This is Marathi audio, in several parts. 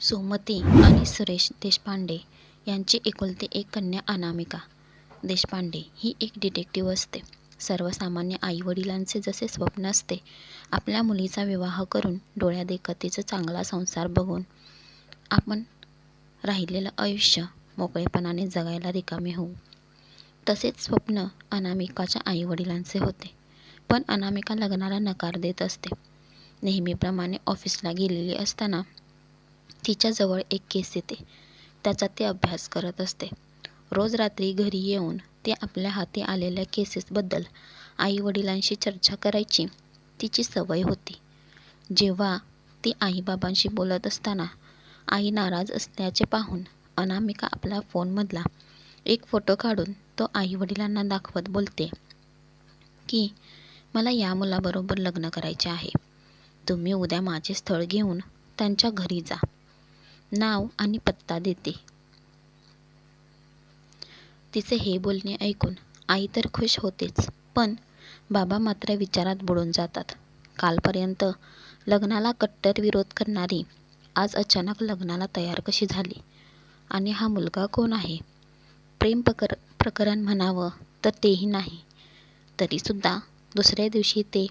सुमती आणि सुरेश देशपांडे यांची एकुलती एक कन्या अनामिका देशपांडे ही एक डिटेक्टिव्ह असते. सर्वसामान्य आईवडिलांचे जसे स्वप्न असते, आपल्या मुलीचा विवाह करून डोळ्यादेखत तिचा चांगला संसार बघून आपण राहिलेलं आयुष्य मोकळेपणाने जगायला रिकामे होऊ, तसेच स्वप्न अनामिकाच्या आईवडिलांचे होते. पण अनामिका लग्नाला नकार देत असते. नेहमीप्रमाणे ऑफिसला गेलेली असताना तिच्याजवळ एक केस येते. त्याचा ती अभ्यास करत असते. रोज रात्री घरी येऊन ती आपल्या हाती आलेल्या केसेसबद्दल आईवडिलांशी चर्चा करायची तिची सवय होती. जेव्हा ती आईबाबांशी बोलत असताना आई नाराज असल्याचे पाहून अनामिका आपल्या फोनमधला एक फोटो काढून तो आईवडिलांना दाखवत बोलते की मला या मुलाबरोबर लग्न करायचे आहे. तुम्ही उद्या माझे स्थळ घेऊन त्यांच्या घरी जा. नाव आणि पत्ता देते. तिचे हे बोलणे ऐकून आई तर खुश होतेच, पण बाबा मात्र विचारात बुडून जातात. कालपर्यंत लग्नाला कट्टर विरोध करणारी आज अचानक लग्नाला तयार कशी झाली? आणि हा मुलगा कोण आहे? प्रेम प्रकरण म्हणावं तर तेही नाही. तरीसुद्धा दुसऱ्या दिवशी ते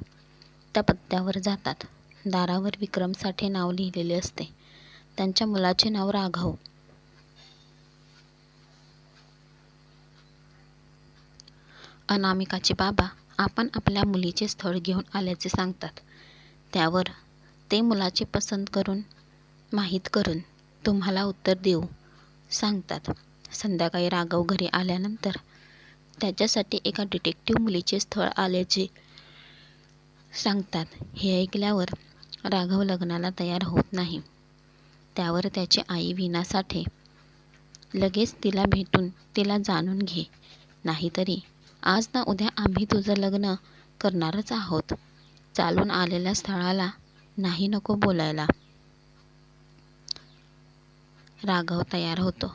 त्या पत्त्यावर जातात. दारावर विक्रम साठे नाव लिहिलेले असते. त्यांच्या मुलाचे नाव राघव. अनामिकाचे बाबा आपण आपल्या मुलीचे स्थळ घेऊन आल्याचे सांगतात. त्यावर ते मुलाचे पसंत करून माहीत करून तुम्हाला उत्तर देऊ सांगतात. संध्याकाळी राघव घरी आल्यानंतर त्याच्यासाठी एका डिटेक्टिव्ह मुलीचे स्थळ आल्याचे सांगतात. हे ऐकल्यावर राघव लग्नाला तयार होत नाही. त्यावर त्याची आई वीणा साठे लगेच तिला भेटून तिला जाणून घे, नाहीतरी आज ना उद्या आम्ही तुझं लग्न करणारच आहोत. चालून आलेल्या स्थळाला नाही नको बोलायला. राघव तयार होतो.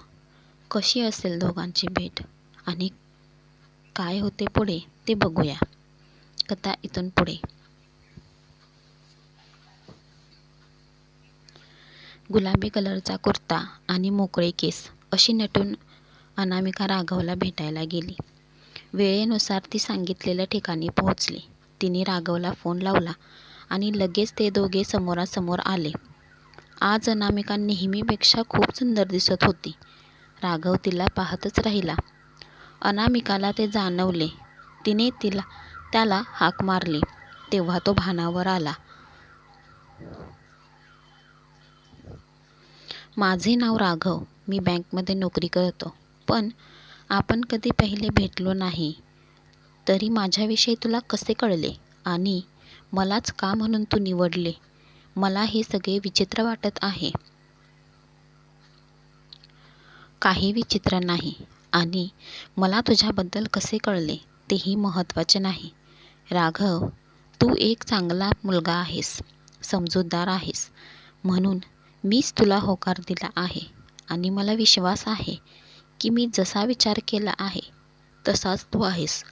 कशी असेल दोघांची भेट आणि काय होते पुढे ते बघूया. कथा इथून पुढे. गुलाबी कलरचा कुर्ता आणि मोकळे केस अशी नटून अनामिका राघवला भेटायला गेली. वेळेनुसार ती सांगितलेल्या ठिकाणी पोहोचली. तिने राघवला फोन लावला आणि लगेच ते दोघे समोरासमोर आले. आज अनामिका नेहमीपेक्षा खूप सुंदर दिसत होती. राघव तिला पाहतच राहिला. अनामिकाला ते जाणवले. तिने त्याला हाक मारली तेव्हा तो भानावर आला. माझे नाव राघव. मी बँकमध्ये नोकरी करतो. पण आपण कधी पहिले भेटलो नाही. तरी माझ्याविषयी तुला कसे कळले आणि मलाच का म्हणून तू निवडले? मला हे सगळे विचित्र वाटत आहे. काही विचित्र नाही आणि मला तुझ्याबद्दल कसे कळले तेही महत्त्वाचे नाही. राघव, तू एक चांगला मुलगा आहेस, समजूतदार आहेस, म्हणून मीच तुला होकार दिला आहे आणि मला विश्वास आहे की मी जसा विचार केला आहे तसाच तू आहेस.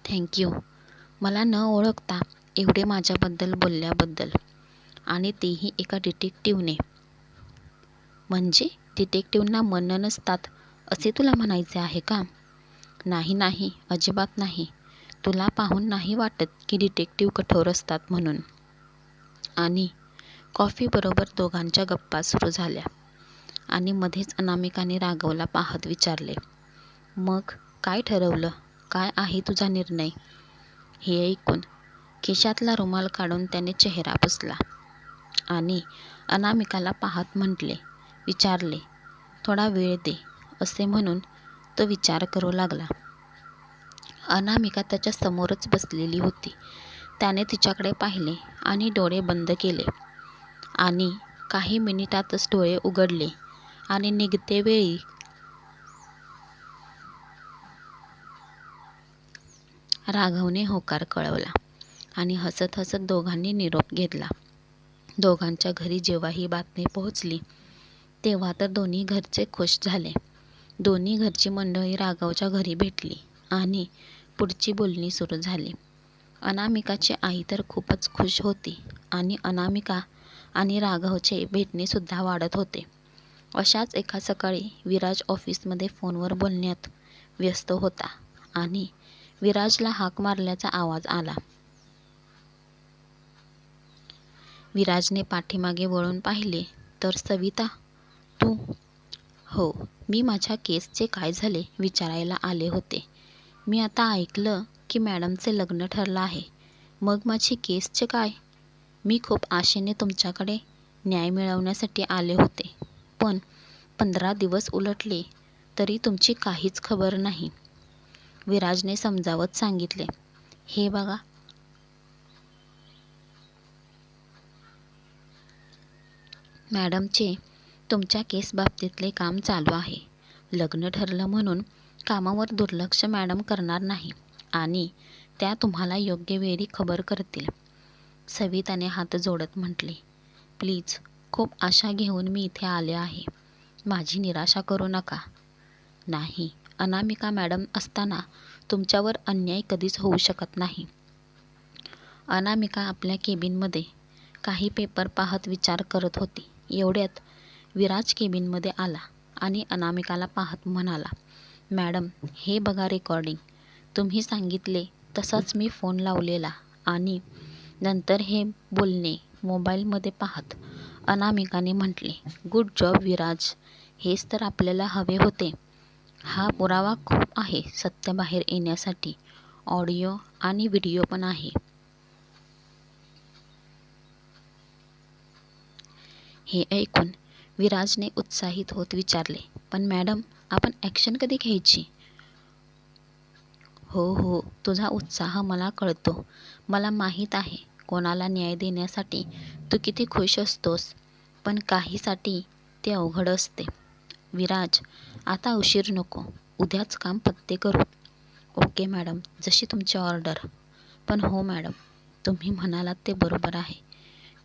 थँक्यू. मला न ओळखता एवढे माझ्याबद्दल बोलल्याबद्दल, आणि तेही एका डिटेक्टिव्हने. म्हणजे डिटेक्टिव्हना मन नसतात असे तुला म्हणायचे आहे का? नाही नाही, अजिबात नाही. तुला पाहून नाही वाटत की डिटेक्टिव्ह कठोर असतात म्हणून. आणि कॉफीबरोबर दोघांच्या गप्पा सुरू झाल्या आणि मध्येच अनामिकाने राघवला पाहत विचारले, मग काय ठरवलं? काय आहे तुझा निर्णय? हे ऐकून खिशातला रुमाल काढून त्याने चेहरा पुसला आणि अनामिकाला पाहत विचारले, थोडा वेळ दे. असे म्हणून तो विचार करू लागला. अनामिका त्याच्या समोरच बसलेली होती. त्याने तिच्याकडे पाहिले आणि डोळे बंद केले आणि काही मिनिटातच डोळे उघडले आणि निघते वेळी राघवने होकार कळवला आणि हसत हसत दोघांनी निरोप घेतला. दोघांच्या घरी जेव्हा ही बातमी पोहोचली तेव्हा तर दोन्ही घरचे खुश झाले. दोन्ही घरची मंडळी राघवच्या घरी भेटली आणि पुढची बोलणी सुरू झाली. अनामिकाची आई तर खूपच खुश होती आणि अनामिका आणि राघवचे भेटणेसुद्धा वाढत होते. अशाच एका सकाळी विराज ऑफिसमध्ये फोनवर बोलण्यात व्यस्त होता आणि विराजला हाक मारल्याचा आवाज आला. विराजने पाठीमागे वळून पाहिले तर सविता, तू? हो, मी माझ्या केसचे काय झाले विचारायला आले होते. मी आता ऐकलं की मॅडमचे लग्न ठरलं आहे. मग माझी केसचे काय? मी खूप आशेने तुमच्याकडे न्याय मिळवण्यासाठी आले होते, पण 15 दिवस उलटले तरी तुमची काहीच खबर नाही. विराजने समजावत सांगितले. हे बघा, मॅडमचे तुमच्या केस बाबतीतले काम चालू आहे. लग्न ठरलं म्हणून कामावर दुर्लक्ष मॅडम करणार नाही आणि त्या तुम्हाला योग्य वेळी खबर करतील. सविताने हात जोडत म्हटले, प्लीज, खूप आशा घेऊन मी इथे आले आहे. माझी निराशा करू नका. नाही, अनामिका मॅडम असताना तुमच्यावर अन्याय कधीच होऊ शकत नाही. अनामिका आपल्या केबिनमध्ये काही पेपर पाहत विचार करत होती. एवढ्यात विराज केबिनमध्ये आला आणि अनामिकाला पाहत म्हणाला, मॅडम, हे बघा रेकॉर्डिंग. तुम्ही सांगितले तसाच मी फोन लावलेला आणि नंतर हे बोलणे मोबाईलमध्ये पाहत अनामिकाने म्हटले, गुड जॉब विराज, हेच तर आपल्याला हवे होते. हा पुरावा खूप आहे सत्य बाहेर येण्यासाठी. ऑडिओ आणि व्हिडिओ पण आहे. हे ऐकून विराजने उत्साहित होत विचारले, पण मॅडम, आपण ॲक्शन कधी घ्यायची? हो, तुझा उत्साह मला कळतो. मला माहीत आहे कोणाला न्याय देण्यासाठी तू किती खुश असतोस, पण काहीसाठी ते अवघड असते. विराज, आता उशीर नको. उद्याच काम पत्ते करू. ओके मॅडम, जशी तुमची ऑर्डर. पण हो मॅडम, तुम्ही म्हणालात ते बरोबर आहे.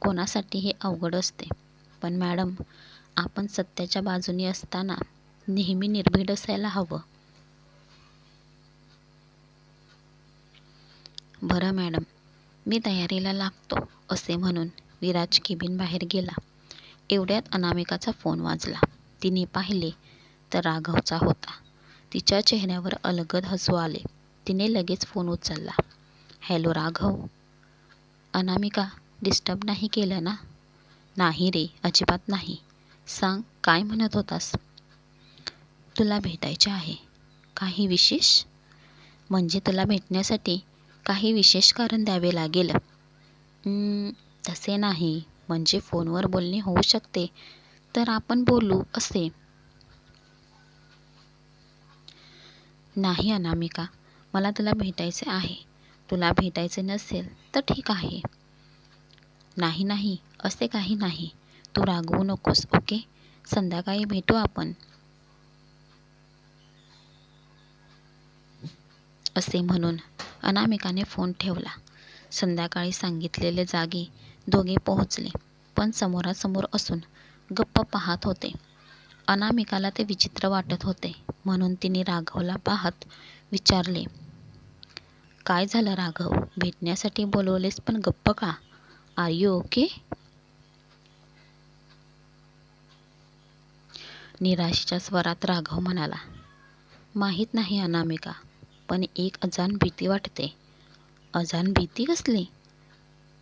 कोणासाठी हे अवघड असते. पण मॅडम, आपण सत्याच्या बाजूने असताना नेहमी निर्भीड असायला हवं. बरं मॅडम, मी तयारीला लागतो, असे म्हणून विराज केबिन बाहेर गेला. एवढ्यात अनामिकाचा फोन वाजला. तिने पाहिले तर राघवचा होता. तिच्या चेहऱ्यावर अलगद हसू आले. तिने लगेच फोन उचलला. हॅलो राघव. अनामिका, डिस्टर्ब नाही केलं ना? नाही रे, अजिबात नाही. सांग, काय म्हणत होतास? तुला भेटायचे आहे. काही विशेष? म्हणजे तुला भेटण्यासाठी काही विशेष कारण द्यावे लागेल? तसे नाही, म्हणजे फोनवर बोलणे होऊ शकते तर आपण बोलू असे. नाही अनामिका, मला तुला भेटायचे आहे. तुला भेटायचे नसेल तर ठीक आहे. नाही, असे काही नाही. तू रागवू नकोस, ओके? संध्याकाळी भेटू आपण. असे म्हणून अनामिकाने फोन ठेवला. संध्याकाळी सांगितलेले जागी दोघे पोहोचले, पण समोरासमोर असून गप्प पाहत होते. अनामिकाला ते विचित्र वाटत होते, म्हणून तिने राघवला पाहत विचारले, काय झालं राघव? भेटण्यासाठी बोलवलेस पण गप्प का? R you okay? निराशेच्या स्वरात राघव म्हणाला, माहीत नाही अनामिका, पण एक अजान भीती वाटते. अजान भीती कसली?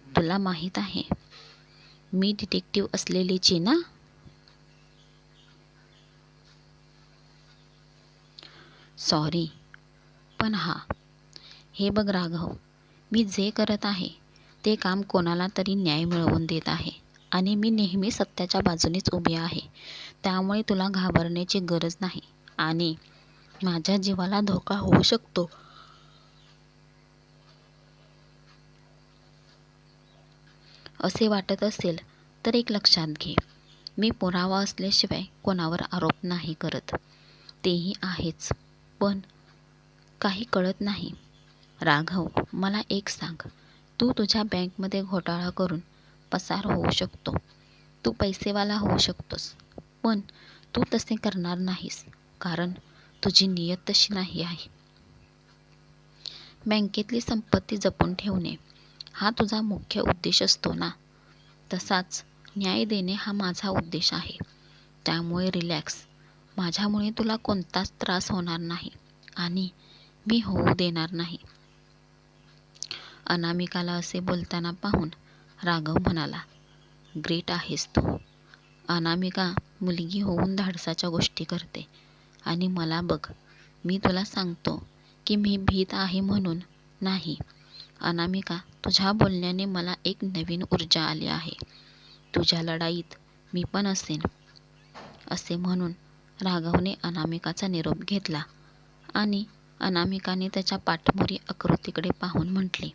तुला माहीत आहे, मी डिटेक्टिव्ह असलेलीची ना? सॉरी, पण हे बघ राघव, मी जे करत आहे ते काम कोणाला तरी न्याय मिळवून देत आहे आणि मी नेहमी सत्याच्या बाजूनेच उभी आहे. त्यामुळे तुला घाबरण्याची गरज नाही आणि माझ्या जीवाला धोका होऊ शकतो. असे वाटत असेल तर एक लक्षात घे, मी पुरावा असल्याशिवाय कोणावर आरोप नाही करत. तेही आहेच, पण काही कळत नाही. राघव, मला एक सांग, तू तुझ्या बँकमध्ये घोटाळा करून पसार होऊ शकतो. तू पैसेवाला होऊ शकतोस, पण तू तसे करणार नाहीस, कारण तुझी नियत तशी नाही आहे. बँकेतली संपत्ती जपून ठेवणे हा तुझा मुख्य उद्देश असतो ना? तसाच न्याय देणे हा माझा उद्देश आहे. त्यामुळे रिलॅक्स. माझ्यामुळे तुला कोणताच त्रास होणार नाही आणि मी होऊ देणार नाही. अनामिकाला असे बोलताना पाहून राघव म्हणाला, ग्रेट आहेस तू. अनामिका मुलगी होऊन धाडसाच्या गोष्टी करते आणि मला बघ, मी तुला सांगतो की मी भीत आहे म्हणून नाही. अनामिका, तुझ्या बोलण्याने मला एक नवीन ऊर्जा आली आहे. तुझ्या लढाईत मी पण असेन. असे म्हणून राघवने अनामिकाचा निरोप घेतला आणि अनामिकाने त्याच्या पाठमोरी आकृतीकडे पाहून म्हटले,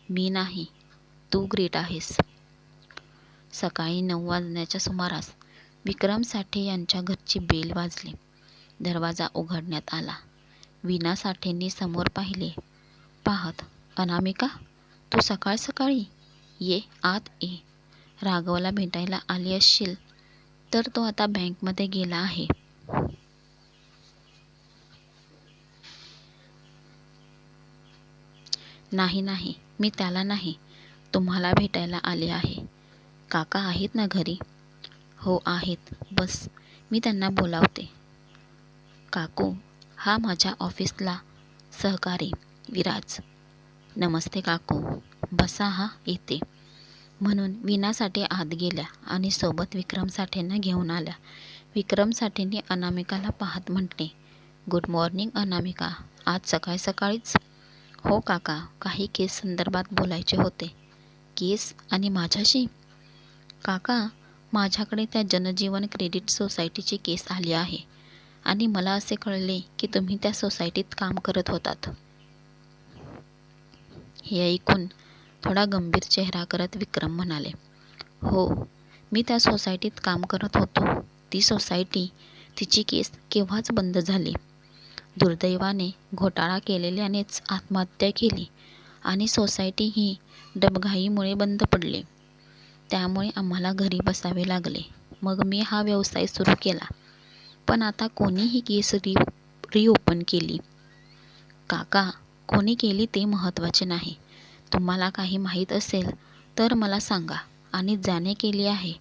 मी नाही, तू ग्रेट आहेस. सकाळी 9 वाजण्याच्या सुमारास विक्रम साठे यांच्या घरची बेल वाजली. दरवाजा उघडण्यात आला. वीणा साठेंनी समोर पाहिले. पाहत, अनामिका, तू सकाळ सकाळी? ये, आत ये. राघवला भेटायला आली असशील तर तो आता बँकमध्ये गेला आहे. नाही नाही, मी त्याला नाही, तुम्हाला भेटायला आले आहे. काका आहेत ना घरी? हो आहेत, बस मी त्यांना बोलावते. काकू, हा माझ्या ऑफिसला सहकारी विराज. नमस्ते काकू, बसा, हा येते. म्हणून वीणा साठे आत गेल्या आणि सोबत विक्रम साठेंना घेऊन आल्या. विक्रम साठेंनी अनामिकाला पाहत म्हटले, गुड मॉर्निंग अनामिका, आज सकाळ सकाळीच? हो काका, काही केस संदर्भात बोलायचे होते. केस आणि माझ्याशी? काका, माझ्याकडे त्या जनजीवन क्रेडिट सोसायटीची केस आली आहे आणि मला असे कळले की तुम्ही त्या सोसायटीत काम करत होतात. हे ऐकून थोडा गंभीर चेहरा करत विक्रम म्हणाले, हो, मी त्या सोसायटीत काम करत होतो. ती सोसायटी, तिची केस केव्हाच बंद झाली. दुर्दैवाने घोटाळा केलेल्यानेच आत्महत्या केली आणि सोसायटी ही डबघाईमुळे बंद पडली. त्यामुळे आम्हाला घरी बसावे लागले. मग मी हा व्यवसाय सुरू केला. पण आता कोणी ही केस रिओपन केली? काका, कोणी केली ते महत्त्वाचे नाही. तुम्हाला काही माहीत असेल तर मला सांगा. आणि ज्याने केली आहे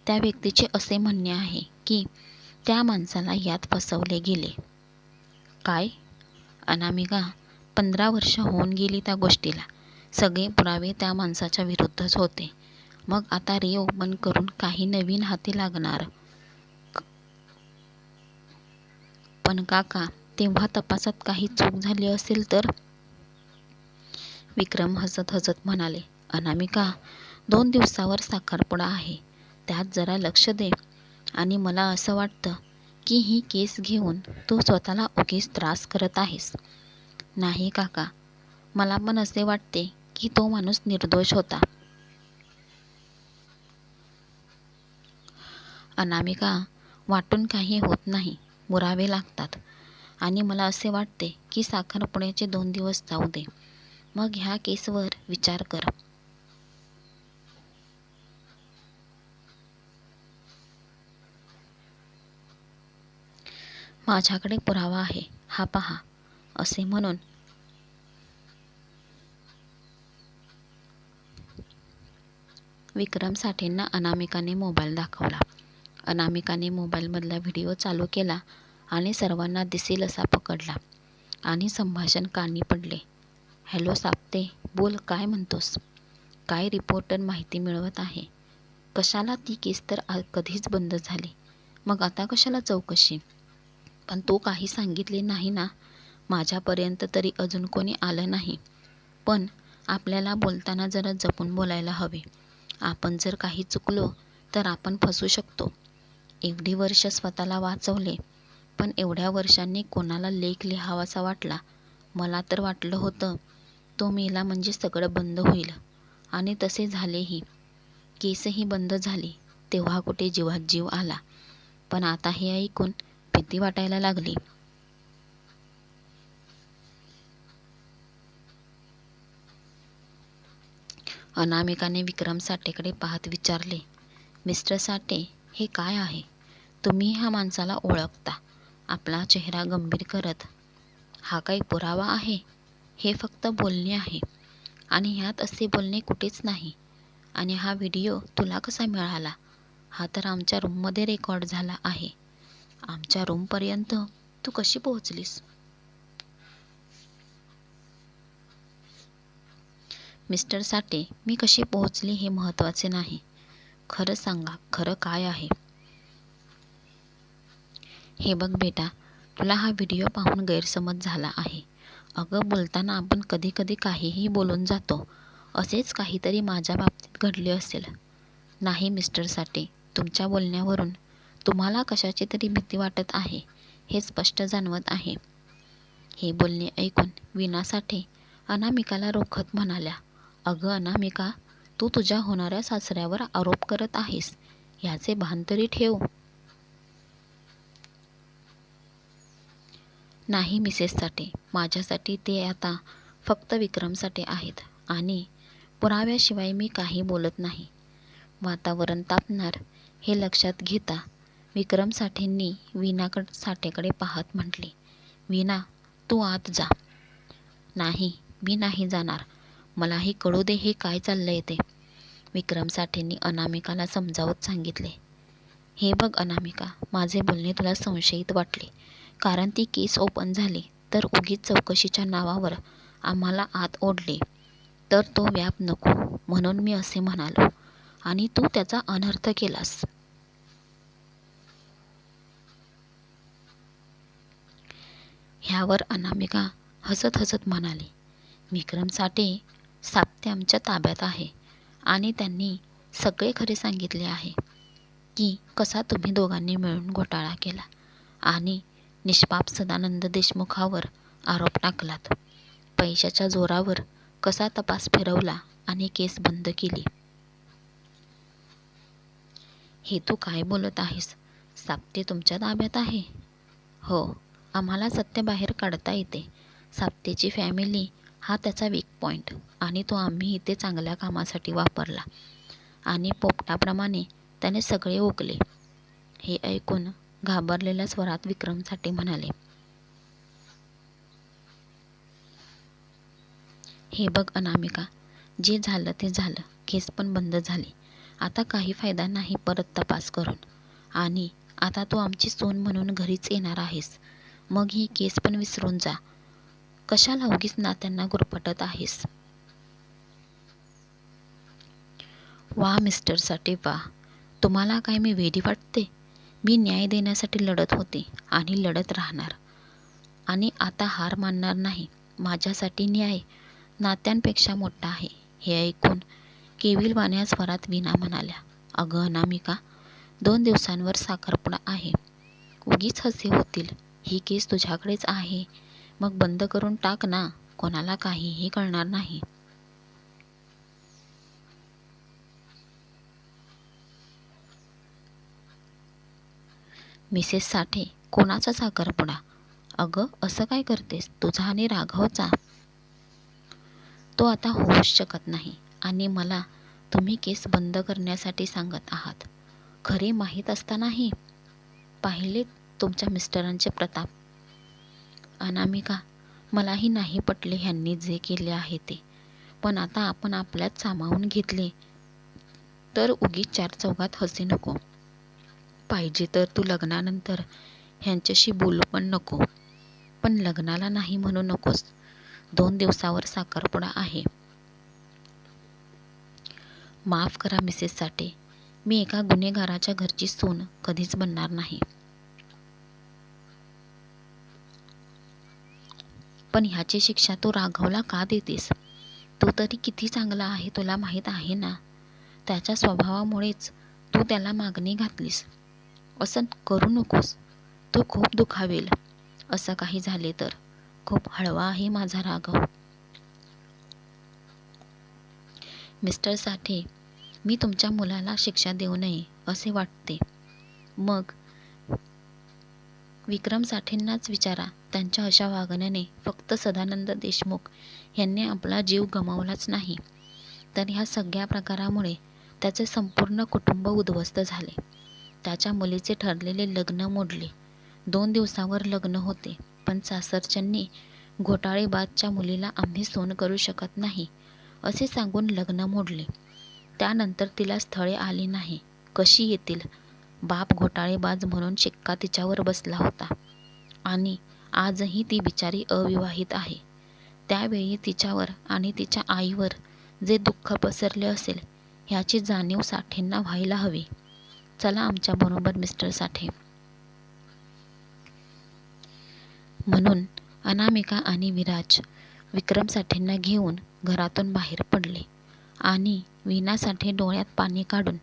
त्या व्यक्तीचे असे म्हणणे आहे की त्या माणसाला यात फसवले गेले. काय? अनामिका, 15 वर्ष होऊन गेली त्या गोष्टीला. सगळे पुरावे त्या माणसाच्या विरुद्धच होते. मग आता रिओपन करून काही नवीन हाती लागणार. पण काका, तेव्हा तपासात काही चूक झाली असेल तर? विक्रम हसत हसत म्हणाले, अनामिका, 2 दिवसावर साखरपुडा आहे, त्यात जरा लक्ष दे. आणि मला असं वाटतं की ही केस घेऊन तू स्वतःला उगीच त्रास करत आहेस. नाही काका, मला पण असे वाटते की तो माणूस निर्दोष होता. अनामिका, वाटून काही होत नाही, पुरावे लागतात. आणि मला असे वाटते की साखरपुड्याचे 2 दिवस जाऊ दे, मग ह्या केसवर विचार कर. माझ्याकडे पुरावा आहे, हा पहा. असे म्हणून विक्रम साठेंना अनामिकाने मोबाईल दाखवला. अनामिकाने मोबाईलमधला व्हिडिओ चालू केला आणि सर्वांना दिसेल असा पकडला आणि संभाषण कानी पडले. हॅलो साप्ते, बोल, काय म्हणतोस? काय रिपोर्टर माहिती मिळवत आहे? कशाला? ती केस तर कधीच बंद झाली. मग आता कशाला चौकशी? पण तू काही सांगितले नाही ना? माझ्यापर्यंत तरी अजून कोणी आलं नाही. पण आपल्याला बोलताना जरा जपून बोलायला हवे. आपण जर काही चुकलो तर आपण फसू शकतो. एवढी वर्ष स्वतःला वाचवले, पण एवढ्या वर्षांनी कोणाला लेख लिहावासा वाटला? मला तर वाटलं होतं तो मेला म्हणजे सगळं बंद होईल. आणि तसे झालेही. केसही बंद झाली. तेव्हा कुठे जीवात जीव आला. पण आता हे ऐकून भीती वाटायला लागली. अनामिकाने विक्रम साठेकडे पाहत विचारले, मिस्टर साठे, हे काय आहे? तुम्ही ह्या माणसाला ओळखता? आपला चेहरा गंभीर करत, हा काही पुरावा आहे? हे फक्त बोलणे आहे आणि ह्यात असे बोलणे कुठेच नाही. आणि हा व्हिडिओ तुला कसा मिळाला? हा तर आमच्या रूममध्ये रेकॉर्ड झाला आहे. आमच्या रूमपर्यंत तू कशी पोहोचलीस? मिस्टर साठे, मी कशी पोहोचली हे महत्त्वाचे नाही. खरं सांगा, खरं काय आहे? हे बघ बेटा, तुला हा व्हिडिओ पाहून गैरसमज झाला आहे. अगं, बोलताना आपण कधी कधी काहीही बोलून जातो. असेच काहीतरी माझ्या बाबतीत घडले असेल. नाही मिस्टर साठे, तुमच्या बोलण्यावरून तुम्हाला कशाची तरी भीती वाटत आहे हे स्पष्ट जाणवत आहे. हे बोलणे ऐकून वीणा साठे अनामिकाला रोखत म्हणाल्या, अगं अनामिका, तू तुझ्या होणाऱ्या सासऱ्यावर आरोप करत आहेस याचे भान तरी ठेव. नाही मिसेस साठे, माझ्यासाठी ते आता फक्त विक्रम साठे आहेत आणि पुराव्याशिवाय मी काही बोलत नाही. वातावरण तापणार हे लक्षात घेता विक्रम साठेंनी साठेकडे पाहत म्हटले, वीणा, तू आत जा. नाही, मी नाही जाणार. मलाही कळू दे हे काय चाललंय ते. विक्रम साठेंनी अनामिकाला समजावत सांगितले. हे बघ अनामिका, माझे बोलणे तुला संशयित वाटले कारण ती केस ओपन झाली तर उगीच चौकशीच्या नावावर आम्हाला आत ओढले तर तो व्याप नको म्हणून मी असे म्हणालो आणि तू त्याचा अनर्थ केलास. ह्यावर अनामिका हसत हसत म्हणाली, विक्रम साठे साप्ते आमच्या ताब्यात आहे आणि त्यांनी सगळे खरे सांगितले आहे की कसा तुम्ही दोघांनी मिळून घोटाळा केला आणि निष्पाप सदानंद देशमुखावर आरोप टाकलात. पैशाच्या जोरावर कसा तपास फिरवला आणि केस बंद केली. हे तू काय बोलत आहेस? साप्ते तुमच्या ताब्यात आहे? हो, आम्हाला सत्य बाहेर काढता येते. साप्तेची फॅमिली हा त्याचा वीक पॉईंट आणि तो आम्ही इथे चांगल्या कामासाठी वापरला आणि पोपटाप्रमाणे त्याने सगळे ओकले. हे ऐकून घाबरलेल्या स्वरात विक्रम साठे म्हणाले, हे बघ अनामिका, जे झालं ते झालं. केस पण बंद झाली. आता काही फायदा नाही परत तपास करून. आणि आता तू आमची सून म्हणून घरीच येणार आहेस. मग ही केस पण विसरून जा. कशाला उगीच नात्यांना गुरफटत आहेस? वा मिस्टर साठे वा, तुम्हाला काय मी वेडी वाटते? मी न्याय देण्यासाठी लढत होते आणि लढत राहणार आणि आता हार मानणार नाही. माझ्यासाठी न्याय नात्यांपेक्षा मोठा आहे. हे ऐकून केविलवाण्या स्वरात वीणा म्हणाल्या, अगं अनामिका, 2 दिवसांवर साखरपुडा आहे. उगीच हसे होतील. ही केस तुझ्याकडेच आहे, मग बंद करून टाक ना. कोणाला काहीही कळणार नाही. मिसेस साठे, कोणाचा साखरपुडा? अगं, असं काय करतेस? तुझा आणि राघवचा. तो आता होऊच शकत नाही आणि मला तुम्ही केस बंद करण्यासाठी सांगत आहात. खरे माहीत असतानाही. पाहिले तुमच्या मिस्टरांचे प्रताप. अनामिका, मलाही नाही पटले ह्यांनी जे केले आहे ते. पण आता आपण आपल्यात सामावून घेतले तर उगीच 4 चौघात हसी नको. पाहिजे तर तू लग्नानंतर ह्यांच्याशी बोलू पण नको. पण लग्नाला नाही म्हणू नकोस. 2 दिवसावर साखरपुडा आहे. माफ करा मिसेस साठे, मी एका गुन्हेगाराच्या घरची सून कधीच बनणार नाही. पण ह्याची शिक्षा तू राघवला का देतेस? तो तरी किती चांगला आहे तुला माहीत आहे ना. त्याच्या स्वभावामुळेच तू त्याला मागणी घातलीस. असं करू नकोस. तो खूप दुखावेल असं काही झाले तर. खूप हळवा आहे माझा राघव. मिस्टर साठे, मी तुमच्या मुलाला शिक्षा देऊ नये असे वाटते. मग विक्रम साठेंनाच विचारा. त्यांच्या अशा वागण्याने फक्त सदानंद देशमुख यांनी आपला जीव गमावलाच नाही तर ह्या सगळ्या प्रकारामुळे त्याचे संपूर्ण कुटुंब उद्ध्वस्त झाले. त्याच्या मुलीचे ठरलेले लग्न मोडले. 2 दिवसावर लग्न होते पण सासरच्यांनी घोटाळेबाजच्या मुलीला आम्ही सून करू शकत नाही असे सांगून लग्न मोडले. त्यानंतर तिला स्थळे आली नाही. कशी येतील? बाप घोटाळेबाज म्हणून शिक्का तिच्यावर बसला होता आणि आजही ती बिचारी अविवाहित आहे. त्यावेळी तिच्यावर आणि तिच्या आईवर जे दुःख पसरले असेल ह्याची जाणीव साठेंना व्हायला हवी. चला आमच्याबरोबर मिस्टर साठे. म्हणून अनामिका आणि विराज विक्रम साठेंना घेऊन घरातून बाहेर पडले आणि वीणा साठे डोळ्यात पाणी काढून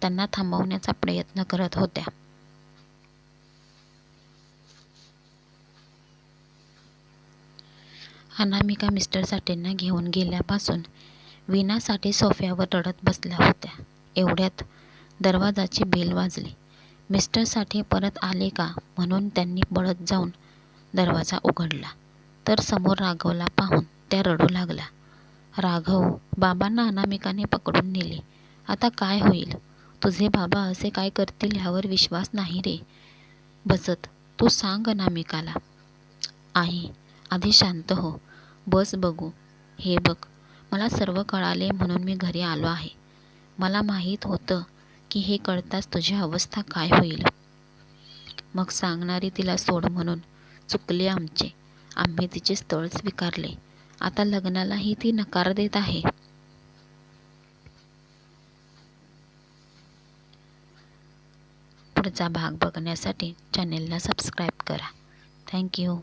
त्यांना थांबवण्याचा प्रयत्न करत होत्या. अनामिका मिस्टर साठेंना घेऊन गेल्यापासून वीणा साठे सोफ्यावर रडत बसल्या होत्या. एवढ्यात दरवाजाची बेल वाजली. मिस्टर साठे परत आले का म्हणून त्यांनी पळत जाऊन दरवाजा उघडला तर समोर राघवला पाहून त्या रडू लागल्या. राघव, बाबांना अनामिकाने पकडून नेले. आता काय होईल? तुझे बाबा असे काय करतील ह्यावर विश्वास नाही रे. बसत, तू सांग अनामिकाला. आई, आधी शांत हो. बस बघू. हे बघ, मला सर्व कळाले म्हणून मी घरी आलो आहे. मला माहीत होतं की हे कळताच तुझी अवस्था काय होईल. मग सांगणारी तिला सोड म्हणून चुकले आमचे. आम्ही तिचे स्थळ स्वीकारले. आता लग्नालाही ती नकार देत आहे. पुढचा भाग बघण्यासाठी चॅनेलला सबस्क्राईब करा. थँक्यू.